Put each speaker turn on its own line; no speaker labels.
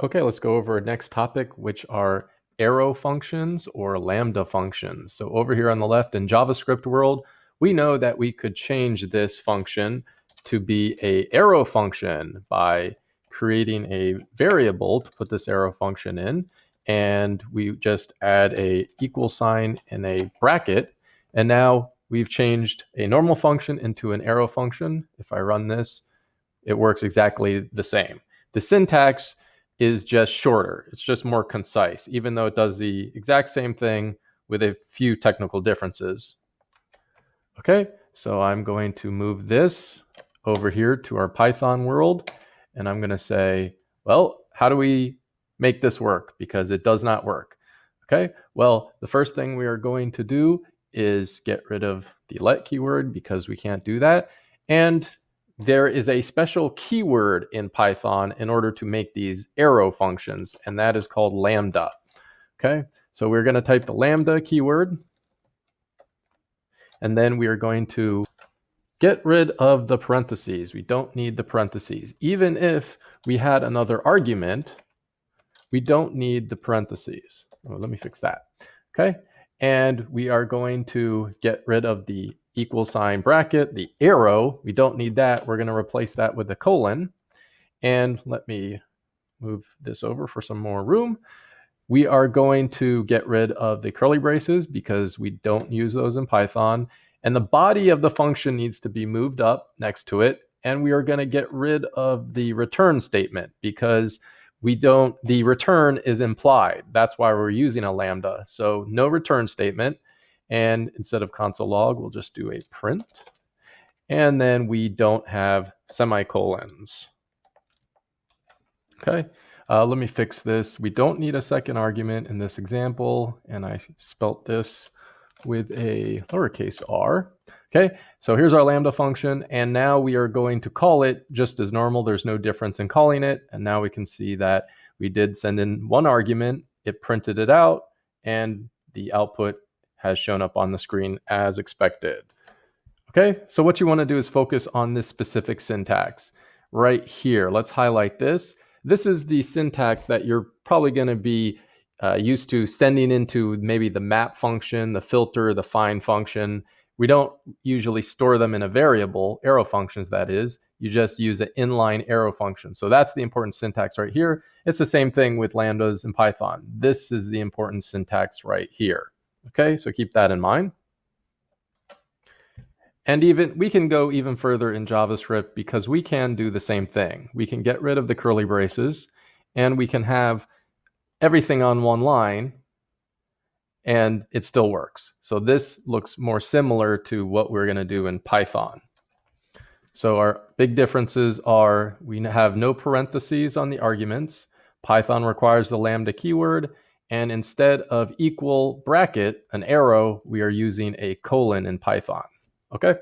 Okay, let's go over our next topic, which are arrow functions or lambda functions. So over here on the left in JavaScript world, we know that we could change this function to be a arrow function by creating a variable to put this arrow function in. And we just add a equal sign and a bracket. And now we've changed a normal function into an arrow function. If I run this, it works exactly the same. The syntax is just shorter. It's just more concise, even though it does the exact same thing with a few technical differences. Okay, so I'm going to move this over here to our Python world, and I'm going to say, well, how do we make this work? Because it does not work. Okay, well, the first thing we are going to do is get rid of the let keyword because we can't do that. And there is a special keyword in Python in order to make these arrow functions, and that is called lambda. Okay, so we're going to type the lambda keyword, and then we are going to get rid of the parentheses. We don't need the parentheses. Even if we had another argument, we don't need the parentheses. Oh, let me fix that. Okay, and we are going to get rid of the equal sign bracket, the arrow. We don't need that. We're going to replace that with a colon. And let me move this over for some more room. We are going to get rid of the curly braces because we don't use those in Python. And the body of the function needs to be moved up next to it. And we are going to get rid of the return statement because the return is implied. That's why we're using a lambda. So no return statement. And instead of console log, we'll just do a print. And then we don't have semicolons. Okay, let me fix this. We don't need a second argument in this example, and I spelt this with a lowercase r. Okay, so here's our lambda function, and now we are going to call it just as normal. There's no difference in calling it, and now we can see that we did send in one argument, it printed it out, and the output has shown up on the screen as expected. Okay, so what you want to do is focus on this specific syntax right here. Let's highlight this. This is the syntax that you're probably going to be used to sending into maybe the map function, the filter, the find function. We don't usually store them in a variable, arrow functions that is. You just use an inline arrow function. So that's the important syntax right here. It's the same thing with lambdas in Python. This is the important syntax right here. Okay, so keep that in mind. And we can go even further in JavaScript because we can do the same thing. We can get rid of the curly braces and we can have everything on one line and it still works. So this looks more similar to what we're going to do in Python. So our big differences are we have no parentheses on the arguments. Python requires the lambda keyword, and instead of equal bracket, an arrow, we are using a colon in Python. Okay.